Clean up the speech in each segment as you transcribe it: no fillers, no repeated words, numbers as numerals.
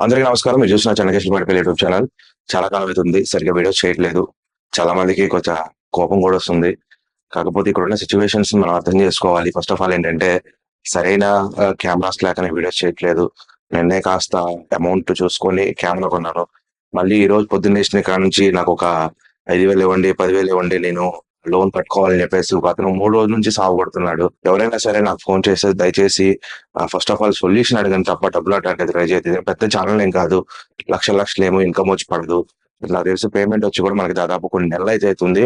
అందరికీ నమస్కారం. మీరు చూసిన చెన్నకేశ్వర పడిపల్లి యూట్యూబ్ ఛానల్. చాలా కాలం అవుతుంది సరిగ్గా వీడియోస్ చేయట్లేదు. చాలా మందికి కొంచెం కోపం కూడా వస్తుంది. కాకపోతే ఇక్కడున్న సిచ్యువేషన్స్ మనం అర్థం చేసుకోవాలి. ఫస్ట్ ఆఫ్ ఆల్ ఏంటంటే సరైన కెమెరాస్ లేకనే వీడియోస్ చేయట్లేదు. నిన్నే కాస్త అమౌంట్ చూసుకొని కెమెరా కొన్నాను. మళ్ళీ ఈ రోజు పొద్దున్న లేచిన కాడ నుంచి నాకు ఒక 5,000 ఇవ్వండి, 10,000 ఇవ్వండి, నేను లోన్ కట్టుకోవాలని చెప్పేసి ఒక అతను 3 రోజుల నుంచి సాగుపడుతున్నాడు. ఎవరైనా సరే నాకు ఫోన్ చేసి దయచేసి ఫస్ట్ ఆఫ్ ఆల్ సొల్యూషన్ అడగండి తప్ప డబ్బులు అడగడానికి ట్రై చేయదు. పెద్ద ఛానల్ ఏం కాదు. లక్షలు ఏమో ఇన్కమ్ వచ్చి పడదు. నాకు తెలిసి పేమెంట్ వచ్చి కూడా మనకి దాదాపు కొన్ని నెలలు అయితే అవుతుంది.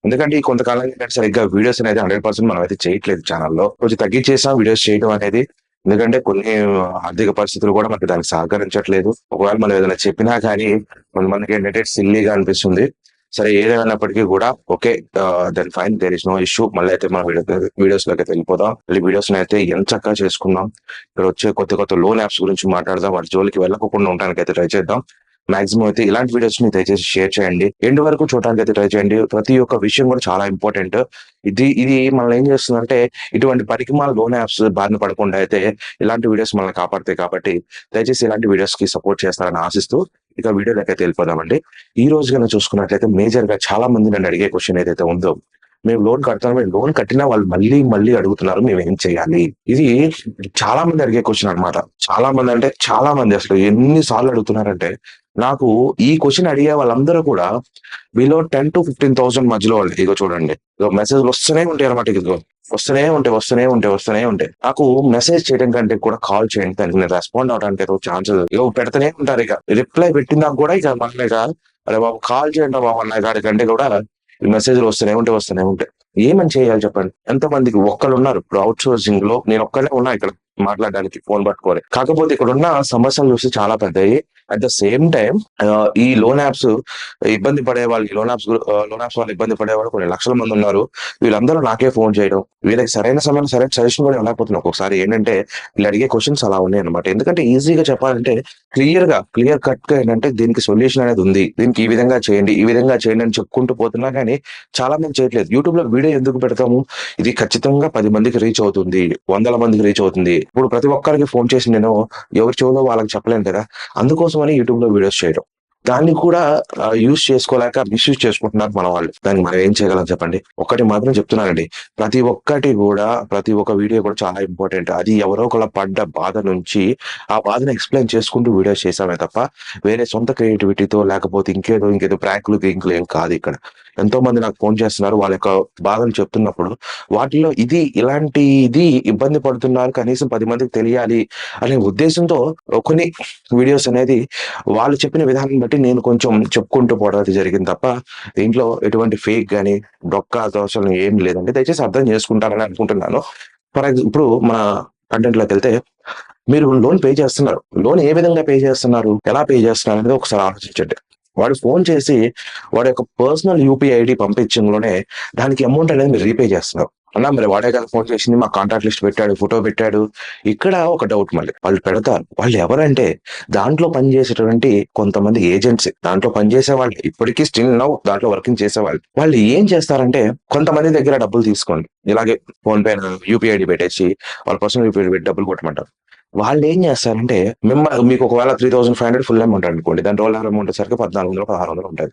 ఎందుకంటే ఈ కొంతకాలం ఏంటంటే సరిగ్గా వీడియోస్ అనేది 100% మనం అయితే చేయట్లేదు ఛానల్లో. కొంచెం తగ్గించేసాం వీడియోస్ చేయడం అనేది. ఎందుకంటే కొన్ని ఆర్థిక పరిస్థితులు కూడా మనకి దానికి సహకరించట్లేదు. ఒకవేళ మనం ఏదైనా చెప్పినా కానీ కొంతమందికి ఏంటంటే సిల్లీగా అనిపిస్తుంది. సరే ఏదేమైనప్పటికీ కూడా okay, then fine, there is no issue. మళ్ళీ అయితే మనం వీడియోస్ లోకి అయితే వెళ్ళిపోదాం. వీడియోస్ అయితే ఎంత చక్కగా చేసుకుందాం. ఇక్కడ వచ్చే కొత్త లోన్ యాప్స్ గురించి మాట్లాడదాం. వాటి జోలికి వెళ్ళకుండా ఉండడానికి అయితే ట్రై చేద్దాం. మాక్సిమం అయితే ఇలాంటి వీడియోస్ ని దయచేసి షేర్ చేయండి. ఎండ్ వరకు చూడడానికి అయితే ట్రై చేయండి. ప్రతి ఒక్క విషయం కూడా చాలా ఇంపార్టెంట్. ఇది మనల్ని ఏం చేస్తుందంటే ఇటువంటి పరికమాల లోన్ యాప్స్ బారిన పడకుండా అయితే ఇలాంటి వీడియోస్ మనల్ని కాపాడతాయి. కాబట్టి దయచేసి ఇలాంటి వీడియోస్ కి సపోర్ట్ చేస్తారని ఆశిస్తూ ఇక వీడియోలోకి అయితే వెళ్ళిపోదామండి. ఈ రోజు కన్నా చూసుకున్నట్లయితే మేజర్ గా చాలా మంది నన్ను అడిగే క్వశ్చన్ ఏదైతే ఉందో, మేము లోన్ కడతాం, మేము లోన్ కట్టినా వాళ్ళు మళ్ళీ అడుగుతున్నారు, మేము ఏం చేయాలి? ఇది చాలా మంది అడిగే క్వశ్చన్ అనమాట. చాలా మంది అసలు ఎన్నిసార్లు అడుగుతున్నారంటే, నాకు ఈ క్వశ్చన్ అడిగే వాళ్ళందరూ కూడా బిలో 10 to 15,000 మధ్యలో వాళ్ళు. ఇగో చూడండి, మెసేజ్ వస్తూనే ఉంటాయి అనమాట. ఇదిగో వస్తూనే ఉంటాయి. నాకు మెసేజ్ చేయడం కంటే కూడా కాల్ చేయండి, దానికి నేను రెస్పాండ్ అవడానికి ఏదో ఛాన్సెస్ ఇక పెడతానే ఉంటారు. ఇక రిప్లై పెట్టినా కూడా ఇక మనక అరే బాబు కాల్ చేయండి బాబు అన్న కాడి కంటే కూడా ఈ మెసేజ్లు వస్తూనే ఉంటాయి. ఏమని చేయాలి చెప్పండి? ఎంతమందికి ఒక్కరు ఉన్నారు ఇప్పుడు అవుట్ సోర్సింగ్ లో, నేను ఒక్కనే ఉన్నా ఇక్కడ మాట్లాడడానికి ఫోన్ పట్టుకోవాలి. కాకపోతే ఇక్కడ ఉన్న సమస్యలు చూసి చాలా పెద్దవి. అట్ ద సేమ్ టైం ఈ లోన్ యాప్స్ ఇబ్బంది పడే వాళ్ళు, లోన్ యాప్స్ వాళ్ళు ఇబ్బంది పడేవాళ్ళు కొన్ని లక్షల మంది ఉన్నారు. వీళ్ళందరూ నాకే ఫోన్ చేయడం, వీళ్ళకి సరైన సమయంలో సరైన సజెషన్ కూడా ఇవ్వలేకపోతున్నాం. ఒక్కొక్కసారి ఏంటంటే వీళ్ళు అడిగే క్వశ్చన్స్ అలా ఉన్నాయి అనమాట. ఎందుకంటే ఈజీగా చెప్పాలంటే క్లియర్ కట్ గా ఏంటంటే దీనికి సొల్యూషన్ అనేది ఉంది, దీనికి ఈ విధంగా చేయండి అని చెప్పుకుంటూ పోతున్నా కానీ చాలా మంది చేయట్లేదు. యూట్యూబ్ లో వీడియో ఎందుకు పెడతాము? ఇది ఖచ్చితంగా 10 మందికి రీచ్ అవుతుంది, 100 మందికి రీచ్ అవుతుంది. ఇప్పుడు ప్రతి ఒక్కరికి ఫోన్ చేసి నేను ఎవరి చెవులో వాళ్ళకి చెప్పలేను కదా. అందుకోసమని యూట్యూబ్ లో వీడియోస్ చేయడం, దాన్ని కూడా యూజ్ చేసుకోలేక మిస్యూజ్ చేసుకుంటున్నారు మన వాళ్ళు. దానికి మనం ఏం చేయగలం చెప్పండి? ఒక్కటి మాత్రం చెప్తున్నానండి, ప్రతి ఒక్క వీడియో కూడా చాలా ఇంపార్టెంట్. అది ఎవరో ఒకళ్ళ పడ్డ బాధ నుంచి ఆ బాధను ఎక్స్ప్లెయిన్ చేసుకుంటూ వీడియోస్ చేసామే తప్ప వేరే సొంత క్రియేటివిటీతో లేకపోతే ఇంకేదో ప్రాంకులు ఏం కాదు. ఇక్కడ ఎంతో మంది నాకు ఫోన్ చేస్తున్నారు, వాళ్ళ యొక్క బాధలు చెప్తున్నప్పుడు వాటిలో ఇలాంటి ఇబ్బంది పడుతున్నారు, కనీసం 10 మందికి తెలియాలి అనే ఉద్దేశంతో కొన్ని వీడియోస్ అనేది వాళ్ళు చెప్పిన విధానం బట్టి నేను కొంచెం చెప్పుకుంటూ పోవడం జరిగింది తప్ప దీంట్లో ఎటువంటి ఫేక్ గానీ డొక్కా దోషాలు ఏం లేదండి. దయచేసి అర్థం చేసుకుంటారని అనుకుంటున్నాను. ఇప్పుడు మన కంటెంట్ లోకి వెళ్తే, మీరు లోన్ పే చేస్తున్నారు, లోన్ ఏ విధంగా పే చేస్తున్నారు, ఎలా పే చేస్తున్నారు అనేది ఒకసారి ఆలోచించండి. వాడు ఫోన్ చేసి వాడి యొక్క పర్సనల్ యూపీఐ ఐడి పంపించడంలోనే దానికి అమౌంట్ అనేది మీరు రీపే చేస్తున్నారు అన్నా. మరి వాడే కదా ఫోన్ చేసింది, మా కాంటాక్ట్ లిస్ట్ పెట్టాడు, ఫోటో పెట్టాడు. ఇక్కడ ఒక డౌట్, మళ్ళీ వాళ్ళు పెడతారు. వాళ్ళు ఎవరంటే దాంట్లో పనిచేసేటువంటి కొంతమంది ఏజెంట్స్, దాంట్లో పనిచేసే వాళ్ళు, ఇప్పటికీ స్టిల్ నౌ దాంట్లో వర్కింగ్ చేసేవాళ్ళు. వాళ్ళు ఏం చేస్తారంటే కొంతమంది దగ్గర డబ్బులు తీసుకోండి, ఇలాగే ఫోన్ పే యూపీఐ ఐడి పెట్టేసి వాళ్ళ పర్సనల్ యూపీఐ పెట్టి డబ్బులు కొట్టమంటారు. వాళ్ళు ఏం చేస్తారంటే మీకు ఒకవేళ 3,500 ఫుల్ అమౌంట్ అనుకోండి, దాని రోల్ అమౌంట్ వచ్చేసరికి 1,400 1,600 ఉంటుంది.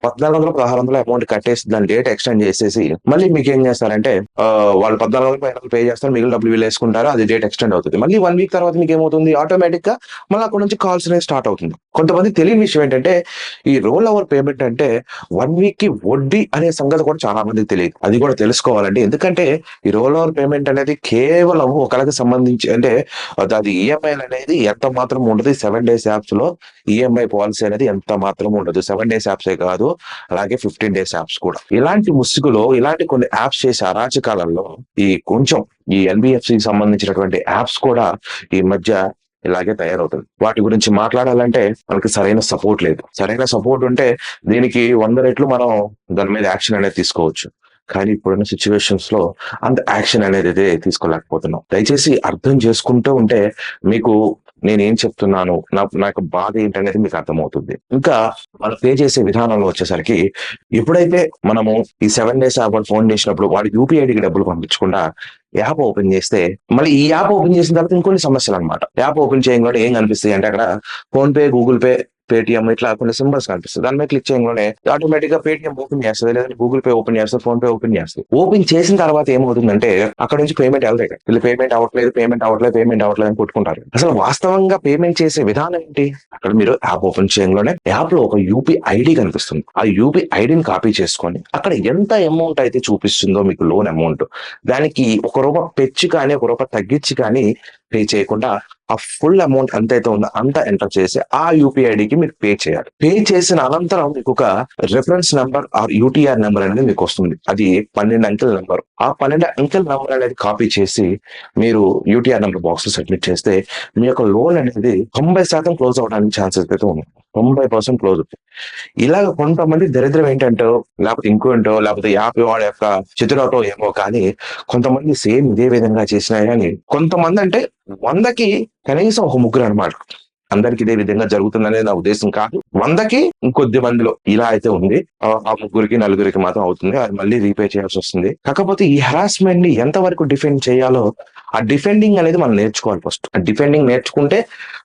1,400 1,600 అమౌంట్ కట్టేసి దాని డేట్ ఎక్స్టెండ్ చేసేసి మళ్ళీ మీకు ఏం చేస్తారంటే వాళ్ళు 1,400 పే చేస్తారు, మిగిలిన డబ్బులు వీళ్ళు వేసుకుంటారు, అది డేట్ ఎక్స్టెండ్ అవుతుంది. మళ్ళీ 1 వీక్ తర్వాత మీకు ఏమవుతుంది, ఆటోమేటిక్ గా మళ్ళీ అక్కడ నుంచి కాల్స్ అనేది స్టార్ట్ అవుతుంది. కొంతమంది తెలియని విషయం ఏంటంటే ఈ రోల్ ఓవర్ పేమెంట్ అంటే 1 వీక్ కి వడ్డీ అనే సంగతి కూడా చాలా మందికి తెలియదు. అది కూడా తెలుసుకోవాలండి. ఎందుకంటే ఈ రోల్ ఓవర్ పేమెంట్ అనేది కేవలం ఒకరికి సంబంధించి, అంటే అది ఈఎంఐ అనేది ఎంత మాత్రం ఉండదు. 7 days యాప్స్ లో ఈఎంఐ పాలసీ అనేది ఎంత మాత్రం ఉండదు. 7 days యాప్సే కాదు, అలాగే 15 days యాప్స్ కూడా. ఇలాంటి ముసుగులో ఇలాంటి కొన్ని యాప్స్ చేసే అరాచకాలలో కొంచెం ఈ ఎన్బిఎఫ్సి సంబంధించినటువంటి యాప్స్ కూడా ఈ మధ్య ఇలాగే తయారవుతుంది. వాటి గురించి మాట్లాడాలంటే మనకి సరైన సపోర్ట్ లేదు. సరైన సపోర్ట్ ఉంటే దీనికి 100 రెట్లు మనం దాని మీద యాక్షన్ అనేది తీసుకోవచ్చు. కానీ ఇప్పుడున్న సిచ్యువేషన్స్ లో అంత యాక్షన్ అనేది తీసుకోలేకపోతున్నాం. దయచేసి అర్థం చేసుకుంటూ ఉంటే మీకు నేనేం చెప్తున్నాను, నాకు బాధ ఏంటనేది మీకు అర్థమవుతుంది. ఇంకా మనం పే చేసే విధానంలో వచ్చేసరికి ఎప్పుడైతే మనము ఈ 7 డేస్ యాప్ ఫోన్ చేసినప్పుడు వాడు యూపీఐ ఐడికి డబ్బులు పంపించకుండా యాప్ ఓపెన్ చేస్తే, మళ్ళీ ఈ యాప్ ఓపెన్ చేసిన తర్వాత ఇంకొన్ని సమస్యలు అనమాట. యాప్ ఓపెన్ చేయగానే ఏం కనిపిస్తాయి అంటే అక్కడ phone pay, Google pay, Paytm ఇట్లా కొన్ని సింబల్స్ కనిపిస్తుంది. దాని మీద క్లిక్ చేయగానే ఆటోమేటిక్ గా పేటిఎం ఓపెన్ చేస్తుంది, లేదంటే గూగుల్ పే ఓపెన్ చేస్తుంది, ఫోన్ పే ఓపెన్ చేస్తుంది. ఓపెన్ చేసిన తర్వాత ఏమవుతుందంటే అక్కడ నుంచి పేమెంట్ వెళ్తాయి. వీళ్ళు పేమెంట్ అవ్వట్లేదు అని కొట్టుకుంటారు. అసలు వాస్తవంగా పేమెంట్ చేసే విధానం ఏంటి? అక్కడ మీరు యాప్ ఓపెన్ చేయగానే యాప్ లో ఒక యూపీ ఐడి కనిపిస్తుంది. ఆ యూపీ ఐడిని కాపీ చేసుకొని అక్కడ ఎంత అమౌంట్ అయితే చూపిస్తుందో మీకు లోన్ అమౌంట్, దానికి ₹1 పెంచి కానీ ₹1 తగ్గించి కానీ పే చేయకుండా ఆ ఫుల్ అమౌంట్ ఎంతైతే ఉందో అంత ఎంటర్ చేసి ఆ యూపీఐడికి మీరు పే చేయాలి. పే చేసిన అనంతరం మీకు ఒక reference number or UTR number అనేది మీకు వస్తుంది. అది 12 అంకెల నెంబర్. ఆ 12 అంకెల నెంబర్ అనేది కాపీ చేసి మీరు యూటీఆర్ నెంబర్ బాక్స్ లో సబ్మిట్ చేస్తే మీ యొక్క లోన్ అనేది 90% క్లోజ్ అవడానికి ఛాన్సెస్ అయితే ఉన్నాయి. 90% క్లోజ్ అవుతుంది. ఇలాగ కొంతమంది దరిద్రం ఏంటంటో, లేకపోతే ఇంకోంటో, లేకపోతే యాప్ వాడి యొక్క చితురాటో ఏమో కానీ కొంతమంది సేమ్ ఇదే విధంగా చేసినా కానీ కొంతమంది అంటే 100కి కనీసం ఒక ముగ్గురు అనమాట. అందరికి ఇదే విధంగా జరుగుతుందనేది నా ఉద్దేశం కాదు. 100కి ఇంకొద్ది మందిలో ఇలా అయితే ఉంది. ఆ ముగ్గురికి నలుగురికి మాత్రం అవుతుంది. అది మళ్ళీ రీపే చేయాల్సి వస్తుంది. కాకపోతే ఈ హెరాస్మెంట్ ని ఎంత వరకు డిఫెండ్ చేయాలో, ఆ డిఫెండింగ్ అనేది మనం నేర్చుకోవాలి ఫస్ట్. ఆ డిఫెండింగ్ నేర్చుకుంటే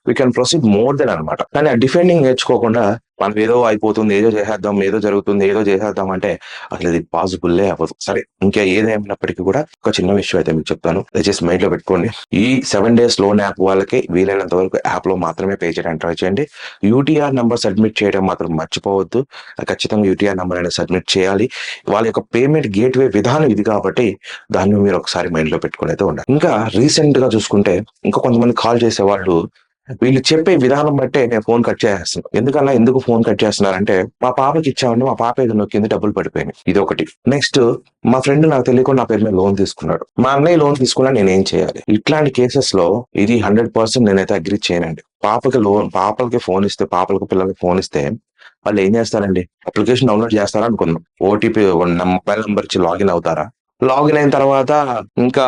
we can proceed more than అనమాట. కానీ ఆ డిఫెండింగ్ నేర్చుకోకుండా మనం ఏదో అయిపోతుంది, ఏదో చేసేద్దాం, ఏదో జరుగుతుంది, ఏదో చేసేద్దాం అంటే అసలు ఇది పాసిబుల్లే అవ్వదు. సరే, ఇంకా ఏదేమైనప్పటికీ కూడా ఒక చిన్న విషయం అయితే మీకు చెప్తాను, దయచేసి మైండ్ లో పెట్టుకోండి. ఈ 7 డేస్ లోన్ యాప్ వాళ్ళకి వీలైనంత వరకు యాప్ లో మాత్రమే పే చేయడానికి ట్రై చేయండి. యూటీఆర్ నెంబర్ సబ్మిట్ చేయడం మాత్రం మర్చిపోవద్దు. ఖచ్చితంగా యూటీఆర్ నెంబర్ అనేది సబ్మిట్ చేయాలి. వాళ్ళ యొక్క పేమెంట్ గేట్వే విధానం ఇది కాబట్టి దాన్ని మీరు ఒకసారి మైండ్ లో పెట్టుకుని అయితే ఉండాలి. ఇంకా రీసెంట్ గా చూసుకుంటే ఇంకా కొంతమంది కాల్ చేసే వాళ్ళు వీళ్ళు చెప్పే విధానం బట్టే నేను ఫోన్ కట్ చేస్తున్నాను. ఎందుకు ఫోన్ కట్ చేస్తున్నారంటే మా పాపకి ఇచ్చామండి, మా పాప ఏదో నొక్కింది, డబ్బులు పడిపోయినాయి. ఇది ఒకటి. నెక్స్ట్, మా ఫ్రెండ్ నాకు తెలియకుండా నా పేరు మీద లోన్ తీసుకున్నాడు, మా అన్నయ్య లోన్ తీసుకున్నా, నేనేం చేయాలి? ఇట్లాంటి కేసెస్ లో ఇది 100% నేనైతే అగ్రీ చేయనండి. పాపలకి ఫోన్ ఇస్తే, పిల్లలకి ఫోన్ ఇస్తే వాళ్ళు ఏం చేస్తారండి? అప్లికేషన్ డౌన్లోడ్ చేస్తారా అనుకున్నాం, ఓటీపీ మొబైల్ నెంబర్ ఇచ్చి లాగిన్ అవుతారా? లాగిన్ అయిన తర్వాత ఇంకా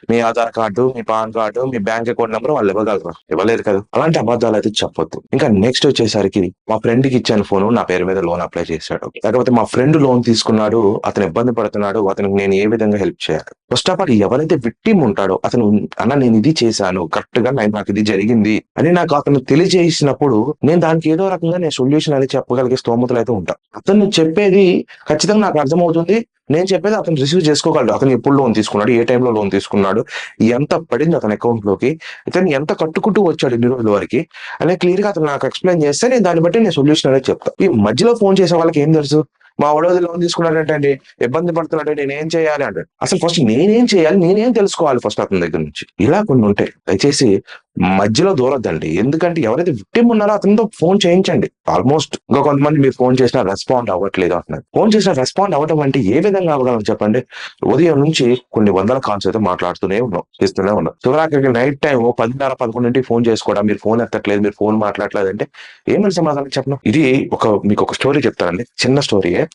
మీ ఆధార్ కార్డు, మీ పాన్ కార్డు, మీ బ్యాంక్ అకౌంట్ నెంబర్ వాళ్ళు ఇవ్వగలరా? ఇవ్వలేరు కదా. అలాంటి అబద్ధాలు అయితే చెప్పొద్దు. ఇంకా నెక్స్ట్ వచ్చేసరికి మా ఫ్రెండ్ కి ఇచ్చాను ఫోన్, నా పేరు మీద లోన్ అప్లై చేశాడు. లేకపోతే మా ఫ్రెండ్ లోన్ తీసుకున్నాడు, అతను ఇబ్బంది పడుతున్నాడు, అతనికి నేను ఏ విధంగా హెల్ప్ చేయాలి? ఫస్ట్ ఆఫ్ ఆల్ ఎవరైతే విక్టిమ్ ఉంటాడో అతను, అన్న నేను ఇది చేశాను, కరెక్ట్ గా నాకు ఇది జరిగింది అని నాకు అతను తెలియజేసినప్పుడు నేను దానికి ఏదో రకంగా నేను సొల్యూషన్ అనేది చెప్పగలిగే స్తోమతలు అయితే ఉంటా. అతను చెప్పేది ఖచ్చితంగా నాకు అర్థమవుతుంది, నేను చెప్పేది అతను రిసీవ్ చేసుకోగలడు. అతను ఎప్పుడు లోన్ తీసుకున్నాడు, ఏ టైంలో లోన్ తీసుకున్నాడు, ఎంత పడింది అతని అకౌంట్ లోకి, ఇతను ఎంత కట్టుకుంటూ వచ్చాడు ఇన్ని రోజుల వరకు అనే క్లియర్ గా అతను నాకు ఎక్స్ప్లెయిన్ చేస్తే నేను దాన్ని బట్టి నేను సొల్యూషన్ అనేది చెప్తాను. ఈ మధ్యలో ఫోన్ చేసే వాళ్ళకి ఏం తెలుసు, మా వాడోది లోన్ తీసుకున్నాడంటే ఇబ్బంది పడుతున్నాడు, నేనేం చేయాలి అంటాడు. అసలు ఫస్ట్ నేనేం చేయాలి, నేనేం తెలుసుకోవాలి ఫస్ట్ అతని దగ్గర నుంచి. ఇలా కొన్ని ఉంటాయి. దయచేసి మధ్యలో దూరొద్దండి. ఎందుకంటే ఎవరైతే విక్టిమ్ ఉన్నారో అతనితో ఫోన్ చేయించండి. ఆల్మోస్ట్ ఇంకా కొంతమంది మీరు ఫోన్ చేసినా రెస్పాండ్ అవ్వట్లేదు అంటున్నారు. ఫోన్ చేసినా రెస్పాండ్ అవ్వడం అంటే ఏ విధంగా అవ్వగలం చెప్పండి? ఉదయం నుంచి కొన్ని వందల కాల్స్ అయితే మాట్లాడుతూనే ఉన్నాం, చేస్తూనే ఉన్నాం. చివరికి నైట్ టైం 10:30, 11కి ఫోన్ చేసుకోవడం, మీరు ఫోన్ ఎత్తట్లేదు, మీరు ఫోన్ మాట్లాడలేదు అంటే ఏమని సమాధానం చెప్పను? ఇది మీకు ఒక స్టోరీ చెప్తానండి, చిన్న స్టోరీయే,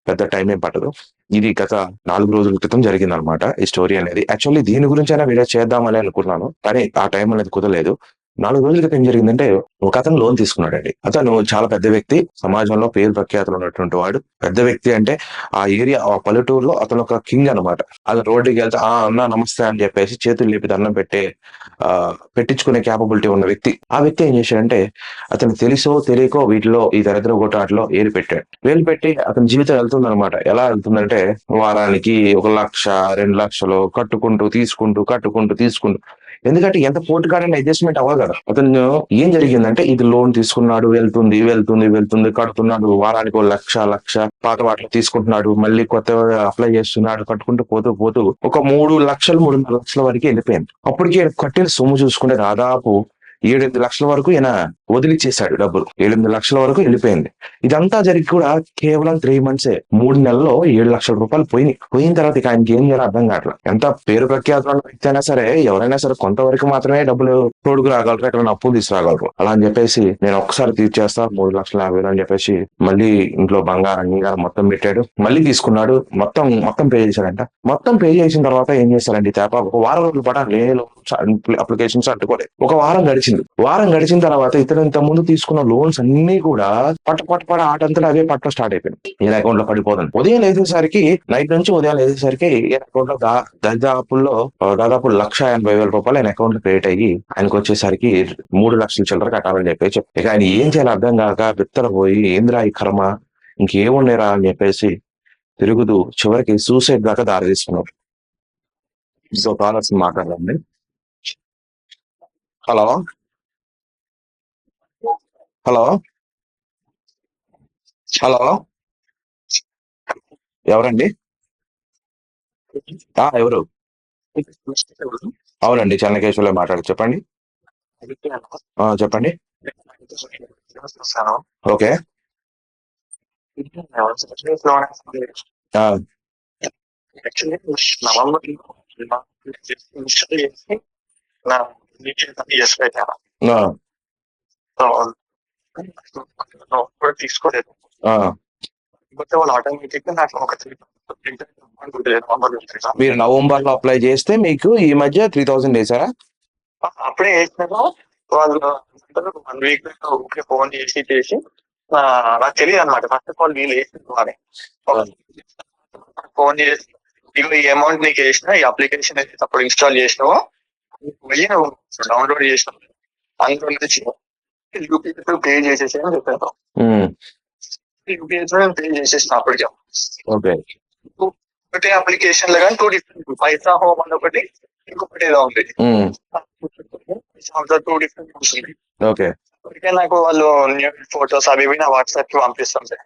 పెద్ద టైం ఏం పట్టదు. ఇది గత 4 రోజుల క్రితం జరిగింది అనమాట ఈ స్టోరీ అనేది. యాక్చువల్లీ దీని గురించి అయినా వీడియో చేద్దామని అనుకున్నాను, కానీ ఆ టైం అనేది కుదరలేదు. 4 రోజుల క్రితం ఏం జరిగిందంటే ఒక అతను లోన్ తీసుకున్నాడండి. అతను చాలా పెద్ద వ్యక్తి, సమాజంలో పేరు ప్రఖ్యాతులు ఉన్నటువంటి వాడు. పెద్ద వ్యక్తి అంటే ఆ ఏరియా, ఆ పల్లెటూరులో అతను ఒక కింగ్ అనమాట. అతను రోడ్డుకి వెళ్తే అన్న నమస్తే అని చెప్పేసి చేతులు లేపి దండం పెట్టించుకునే క్యాపబిలిటీ ఉన్న వ్యక్తి. ఆ వ్యక్తి ఏం చేశాడంటే అతను తెలుసో తెలియకో వీటిలో, ఈ దరిద్ర గొట్టాట్లో ఏలు పెట్టాడు. వేలు పెట్టి అతని జీవితం వెళ్తుంది అనమాట. ఎలా వెళ్తుందంటే వారానికి 1 లక్ష, 2 లక్షలు కట్టుకుంటూ తీసుకుంటూ ఎందుకంటే ఎంత పోటుగాడని అడ్జస్ట్మెంట్ అవ్వాలి కదా. అతను ఏం జరిగిందంటే ఇది లోన్ తీసుకున్నాడు, వెళ్తుంది కడుతున్నాడు, వారానికి 1 లక్ష పాత వాటిని తీసుకుంటున్నాడు, మళ్ళీ కొత్త అప్లై చేస్తున్నాడు, కట్టుకుంటూ పోతూ ఒక 3 లక్షలు 3.5 లక్షల వరకు వెళ్ళిపోయింది. అప్పటికే కట్టిన సొమ్ము చూసుకుంటే దాదాపు 7-8 లక్షల వరకు ఈయన వదిలిచ్చేశాడు డబ్బులు. 7-8 లక్షల వరకు వెళ్ళిపోయింది. ఇదంతా జరిగి కూడా కేవలం 3 మంత్సే, 3 నెలల్లో 7 లక్షల రూపాయలు పోయిన తర్వాత ఇక ఆయనకి ఏం చేయాలో అర్థం కావట్లేదు. ఎంత పేరు ప్రఖ్యాతులు వ్యక్తి అయినా సరే, ఎవరైనా సరే కొంతవరకు మాత్రమే డబ్బులు తోడుకు రాగలరు, ఎక్కడ అప్పులు తీసుకురాగలరు. అలా అని చెప్పేసి నేను ఒక్కసారి తీర్చేస్తా 3,50,000 అని చెప్పేసి మళ్ళీ ఇంట్లో బంగారం మొత్తం పెట్టాడు. మళ్ళీ తీసుకున్నాడు, మొత్తం పే చేశాడంట. మొత్తం పే చేసిన తర్వాత ఏం చేశారండి తేప, ఒక వారం రోజుల పాటు నేను అప్లికేషన్స్ అడ్డుకోలేదు. ఒక వారం గడిచింది. వారం గడిచిన తర్వాత ఇతను ఇంత ముందు తీసుకున్న లోన్స్ అన్ని కూడా పట్ట ఆటంతలో అవే పట్ట స్టార్ట్ అయిపోయింది. ఈయన అకౌంట్ లో పడిపోతుంది. ఉదయం లేచేసరికి నైట్ నుంచి ఉదయం లేచేసరికి ఈయన అకౌంట్ లో దాదాపు 1,80,000 ఆయన అకౌంట్ లో క్రియేట్ అయ్యి ఆయనకు వచ్చేసరికి 3 లక్షల చిల్లర కట్టాలని చెప్పేసి ఇక ఆయన ఏం చేయాలి అర్థం కాక బిత్తరపోయి ఏంద్రా ఈ కర్మ ఇంకేముండేరా అని చెప్పేసి తిరుగుతూ చివరికి సూసైడ్ దాకా దారి తీసుకున్నారు. సో కాలర్స్ మాట్లాడండి. హలో హలో హలో ఎవరండి? ఎవరు? అవునండి, చెన్నకేశ్వర్లో మాట్లాడు, చెప్పండి. చెప్పండి. ఓకే. ఆ, ఆ, ఆ. మీరు నవంబర్ లో అప్లై చేస్తే మీకు ఈ మధ్య 3,000 వేసారా? నాకు తెలియదు అనమాట. ఫస్ట్ ఆఫ్ ఆల్ వీళ్ళు వేసింది ఫోన్ చేసి ఇగో ఈ అమౌంట్ నీకు వేసిన, ఈ అప్లికేషన్ అయితే అప్పుడు ఇన్స్టాల్ చేసినావు, వెళ్ళి నువ్వు డౌన్లోడ్ చేసినావు, అందులో నుంచి యూపీఐ పే చేసేసి అని చెప్పాను. యూపీఐ పే చేసేసిన అప్పటికే. ఒకటే అప్లికేషన్ లో కానీ 2 డిఫరెంట్, పైసా హోమ్ అని ఒకటి, ఇంకొకటి ఏదో ఉంది. 2 డిఫరెంట్ వస్తుంది. ఇప్పటికే నాకు వాళ్ళు ఫొటోస్ అవి నా వాట్సాప్ కి పంపిస్తుంటే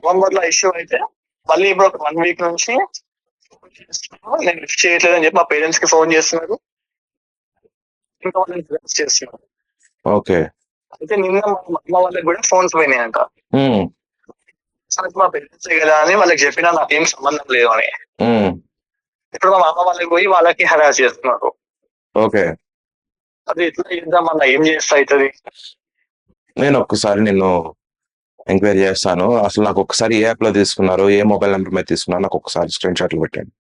నవంబర్ లో ఇష్యూ అయితే మళ్ళీ ఇప్పుడు ఒక 1 వీక్ నుంచి నేను లిఫ్ట్ చేయట్లేదని చెప్పి మా పేరెంట్స్ కి ఫోన్ చేస్తున్నారు, ఇంకా వాళ్ళని చేస్తున్నారు. అయితే నిన్న మా అమ్మ వాళ్ళకి కూడా ఫోన్స్ పోయినాయంట. మా పేరెంట్స్ కదా అని వాళ్ళకి చెప్పినా నాకేం సంబంధం లేదు అని. ఇప్పుడు మా అమ్మ వాళ్ళకి పోయి వాళ్ళకి హెరాస్ చేస్తున్నారు. అది ఎట్లా చేద్దామన్నా, ఏం చేస్తా అవుతుంది? నేను ఒక్కసారి నిన్ను ఎంక్వైరీ చేస్తాను. అసలు నాకు ఒక్కసారి ఏ యాప్ లో తీసుకున్నారు, ఏ మొబైల్ నెంబర్ మీద తీసుకున్నారు, నాకు ఒక్కసారి స్క్రీన్ షాట్లు పెట్టండి.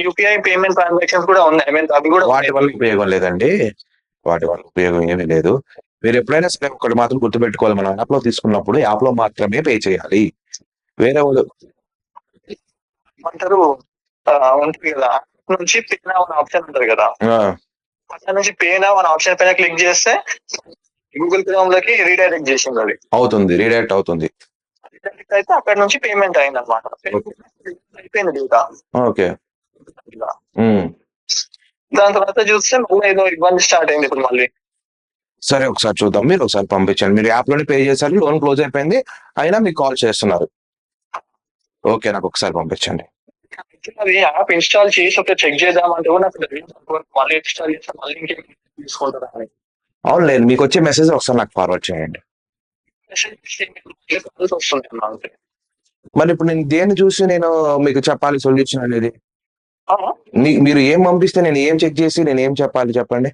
యూపీఐ పేమెంట్ ట్రాన్సాక్షన్స్ కూడా ఉన్నాయి, అవి కూడా. వాటి వల్ల ఉపయోగం లేదండి, వాటి వల్ల ఉపయోగం ఏమీ లేదు. మీరు ఎప్పుడైనా సరే ఒకటి మాత్రం గుర్తుపెట్టుకోవాలి, మనం యాప్ లో తీసుకున్నప్పుడు యాప్ లో మాత్రమే పే చేయాలి. వేరే వాళ్ళు అంటారు ఉంటుంది కదా, నుంచి పే నౌ అనే ఆప్షన్ ఉంటుంది కదా, అక్కడ నుంచి పే నౌ అనే ఆప్షన్ పైన క్లిక్ చేస్తే గూగుల్ క్రోమ్ లోకి రీడైరెక్ట్ చేసింది. అది రీడైరెక్ట్ అవుతుంది. రీడైరెక్ట్ అయితే అక్కడ నుంచి పేమెంట్ అయింది అనమాట. అయిపోయింది డేటా. దాని తర్వాత చూస్తే మళ్ళీ ఏదో ఇబ్బంది స్టార్ట్ అయింది ఇప్పుడు మళ్ళీ. సరే ఒకసారి చూద్దాం, మీరు ఒకసారి పంపించండి. మీరు యాప్ లోనే పే చేశారు, లోన్ క్లోజ్ అయిపోయింది, అయినా మీకు కాల్ చేస్తున్నారు. ఓకే, నాకు ఒకసారి పంపించండి. అది యాప్ ఇన్స్టాల్ చేసి ఒక చెక్ చేద్దామంటే కూడా నాకు మళ్ళీ ఇన్స్టాల్ చేస్తే మళ్ళీ ఇంకేం తీసుకుంటారా అని. అవునులేదు, మీకు వచ్చే మెసేజ్ ఒకసారి నాకు ఫార్వర్డ్ చేయండి. మరి ఇప్పుడు నేను దేన్ని చూసి నేను మీకు చెప్పాలి సొల్యూషన్ అనేది? మీరు ఏం పంపిస్తే నేను ఏం చెక్ చేసి నేను ఏం చెప్పాలి చెప్పండి?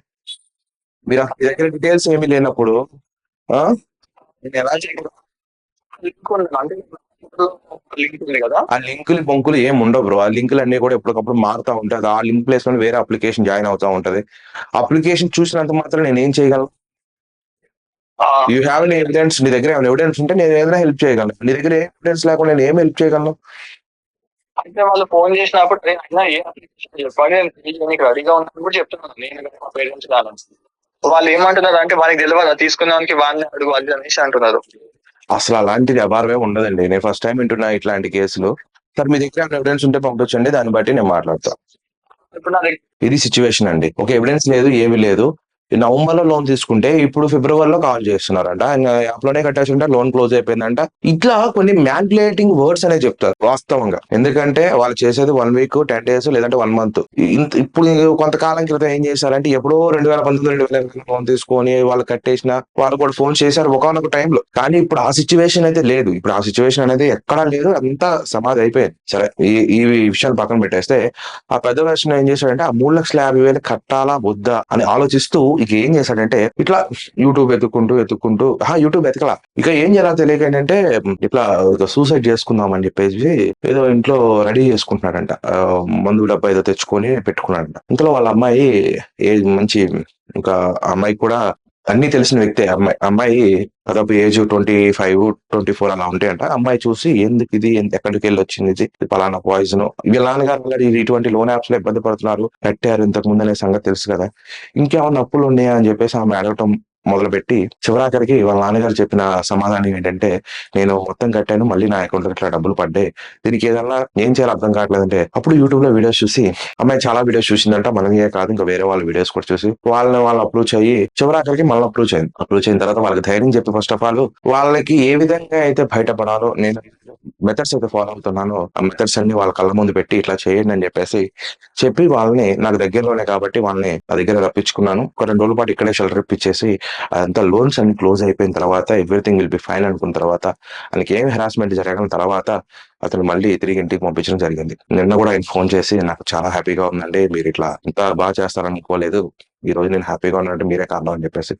మీరు మీ దగ్గర డీటెయిల్స్ ఏమీ లేనప్పుడు నేను ఎలా చేయగలను? ఆ లింకులు బొంకులు ఏమి ఉండవు బ్రో. ఆ లింకులు అన్ని కూడా ఎప్పటికప్పుడు మారుతూ ఉంటుంది. ఆ లింక్ ప్లేస్ లో వేరే అప్లికేషన్ జాయిన్ అవుతా ఉంటది. అప్లికేషన్ చూసినంత మాత్రం నేను ఏం చేయగలను? You have any evidence? నీ దగ్గర ఏమైనా ఎవిడెన్స్ ఉంటే నేను ఏదైనా హెల్ప్ చేయగలను. నీ దగ్గర ఏ ఎవిడెన్స్ లేకుండా నేను ఏం హెల్ప్ చేయగలను? అంటే వాళ్ళు ఫోన్ చేసినప్పుడు ఏ అప్లికేషన్ చెప్పాలి నేను రెడీగా ఉన్నాను కూడా చెప్తున్నాను. నేను మా పేరెంట్స్ కాదని వాళ్ళు ఏమంటున్నారు అంటే వాళ్ళకి తెలియదు, తీసుకున్నానికి వాళ్ళని అడుగు అది అనేసి అంటున్నారు. అసలు అలాంటిది అభారమే ఉండదండి. నేను ఫస్ట్ టైం వింటున్నా ఇట్లాంటి కేసులు. సార్ మీ దగ్గర ఎవిడెన్స్ ఉంటే పంపించండి, దాన్ని బట్టి నేను మాట్లాడతాను. ఇది సిచ్యువేషన్ అండి. ఒక ఎవిడెన్స్ లేదు, ఏమీ లేదు. నవంబర్ లో లోన్ తీసుకుంటే ఇప్పుడు ఫిబ్రవరిలో కాల్ చేస్తున్నారంట, యాప్ లోనే కట్టేస్తుంటే లోన్ క్లోజ్ అయిపోయిందంట. ఇట్లా కొన్ని మ్యానిపులేటింగ్ వర్డ్స్ అనేది చెప్తారు వాస్తవంగా. ఎందుకంటే వాళ్ళు చేసేది 1 వీక్ 10 days లేదంటే 1 month. ఇప్పుడు కొంతకాలం క్రితం ఏం చేశారంటే ఎప్పుడో 2019 2020 లోన్ తీసుకొని వాళ్ళు కట్టేసిన వాళ్ళు కూడా ఫోన్ చేశారు ఒకనొక టైంలో. కానీ ఇప్పుడు ఆ సిచ్యువేషన్ అయితే లేదు. ఇప్పుడు ఆ సిచ్యువేషన్ అనేది ఎక్కడా లేదు, అంతా సమాధి అయిపోయింది. సరే, ఈ విషయాలు పక్కన పెట్టేస్తే ఆ పెద్ద వర్షన్ ఏం చేశాడంటే ఆ 3,50,000 కట్టాలా వద్దా అని ఆలోచిస్తూ ఇక ఏం చేశాడంటే ఇట్లా యూట్యూబ్ ఎత్తుక్కుంటూ యూట్యూబ్ ఎతకలా ఇక ఏం చేయాలో తెలియక ఏంటంటే ఇట్లా సూసైడ్ చేసుకుందాం అని చెప్పేసి ఏదో ఇంట్లో రెడీ చేసుకుంటున్నాడంట. మందు డబ్బా ఏదో తెచ్చుకొని పెట్టుకున్నాడంట. ఇంతలో వాళ్ళ అమ్మాయి మంచి ఇంకా ఆ అమ్మాయి కూడా అన్ని తెలిసిన వ్యక్తే. అమ్మాయి దాదాపు ఏజ్ 25, 24 అలా ఉంటాయంట. అమ్మాయి చూసి ఎందుకు ఇది ఎక్కడికి వెళ్ళి వచ్చింది ఇది పలానా పాయిజన్, వీళ్ళ నాన్నగారు ఆల్రెడీ ఇటువంటి లోన్ యాప్స్ లో ఇబ్బంది పడుతున్నారు, కట్టారు ఇంతకు ముందు అనే సంగతి తెలుసు కదా, ఇంకేమన్నా అప్పులు ఉన్నాయా అని చెప్పేసి ఆమె అడగటం మొదలుపెట్టి చివరాఖరికి వాళ్ళ నాన్నగారు చెప్పిన సమాధానం ఏంటంటే, నేను మొత్తం కట్టాను, మళ్ళీ నా అకౌంట్ ఇట్లా డబ్బులు పడ్డాయి, దీనికి ఏదన్నా ఏం చేయాలో అర్థం కావట్లేదంటే అప్పుడు యూట్యూబ్ లో వీడియోస్ చూసి అమ్మాయి చాలా వీడియోస్ చూసిందంట, మనమే కాదు ఇంకా వేరే వాళ్ళ వీడియోస్ కూడా చూసి వాళ్ళు అప్రూవ్ అయ్యి చివరాఖరికి మళ్ళీ అప్రూవ్ అయిన తర్వాత వాళ్ళకి ధైర్యం చెప్పి ఫస్ట్ ఆఫ్ ఆల్ వాళ్ళకి ఏ విధంగా అయితే బయటపడాలో నేను మెథడ్స్ అయితే ఫాలో అవుతున్నానో ఆ మెథడ్స్ అన్ని వాళ్ళ కళ్ళ ముందు పెట్టి ఇట్లా చేయండి అని చెప్పి వాళ్ళని నాకు దగ్గరలోనే కాబట్టి వాళ్ళని నా దగ్గర రప్పించుకున్నాను. ఒక 2 రోజుల పాటు ఇక్కడే షెల్టర్ ఇప్పించేసి అదంతా లోన్స్ అన్ని క్లోజ్ అయిపోయిన తర్వాత ఎవ్రీథింగ్ విల్ బి ఫైన్ అనుకున్న తర్వాత ఆయనకి ఏమి హెరాస్మెంట్ జరగని తర్వాత అతను మళ్ళీ తిరిగి ఇంటికి పంపించడం జరిగింది. నిన్న కూడా ఆయన ఫోన్ చేసి నాకు చాలా హ్యాపీగా ఉందండి, మీరు ఇట్లా ఇంత బాగా చేస్తారనుకోలేదు, ఈ రోజు నేను హ్యాపీగా ఉన్నానంటే మీరే కారణం అని చెప్పేసి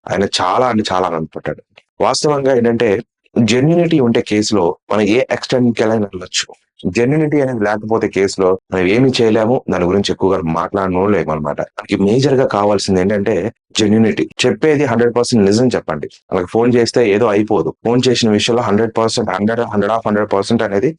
ఆయన చాలా చాలా ఆనందపడ్డాడు. వాస్తవంగా ఏంటంటే జెన్యూనిటీ ఉంటే కేసులో మనం ఏ ఎక్స్టెంట్ కి వెళ్ళొచ్చు. జెన్యూనిటీ అనేది లేకపోతే కేసులో మనం ఏమి చేయలేము, దాని గురించి ఎక్కువగా మాట్లాడను లేమనమాట. మనకి మేజర్ గా కావాల్సింది ఏంటంటే జెన్యూనిటీ. చెప్పేది 100% నిజం చెప్పండి. వాళ్ళకి ఫోన్ చేస్తే ఏదో అయిపోదు. ఫోన్ చేసిన విషయంలో 100%, 100% అనేది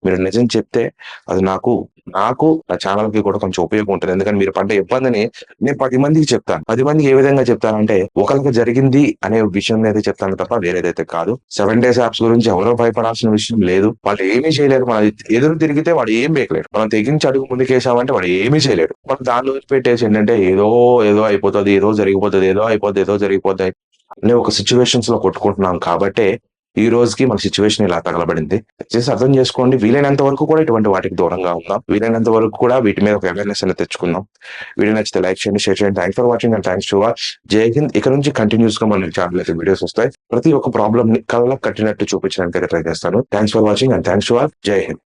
మీరు నిజం చెప్తే అది నాకు నా ఛానల్ కి కూడా కొంచెం ఉపయోగం ఉంటుంది. ఎందుకంటే మీరు పడ్డ ఇబ్బందిని నేను 10 మందికి చెప్తాను. 10 మందికి ఏ విధంగా చెప్తానంటే ఒకరికి జరిగింది అనే విషయం అయితే చెప్తాను తప్ప వేరేదైతే కాదు. 7 days యాప్స్ గురించి ఎవరో భయపడాల్సిన విషయం లేదు. వాళ్ళు ఏమీ చేయలేరు. మన ఎదురు తిరిగితే వాడు ఏం బేకలేడు. మనం తెగించి అడుగు ముందుకేసామంటే వాడు ఏమీ చేయలేడు. మనం దానిలో పెట్టేసి ఏంటంటే ఏదో అయిపోతుంది, ఏదో జరిగిపోతుంది, ఏదో జరిగిపోతాయి అనే ఒక సిచ్యువేషన్స్ లో కొట్టుకుంటున్నాం కాబట్టి ఈ రోజుకి మన సిచ్యువేషన్ ఇలా తగలబడింది. దయచేసి అర్థం చేసుకోండి. వీలైనంత వరకు కూడా ఇటువంటి వాటికి దూరంగా ఉందాం. వీలైనంత వరకు కూడా వీటి మీద ఒక అవేర్నెస్ అనేది తెచ్చుకుందాం. వీడియో నచ్చితే లైక్ చేయండి, షేర్ చేయండి. Thanks for watching and thanks to watch. జై హింద్. ఇక్కడ నుంచి కంటిన్యూస్ గా మన ఛానల్ అయితే వీడియోస్ వస్తాయి. ప్రతి ఒక్క ప్రాబ్లమ్ ని కళ్ళకు కట్టినట్టు చూపించడానికి ట్రై చేస్తాను. Thanks for watching and thanks to watch. జై హింద్.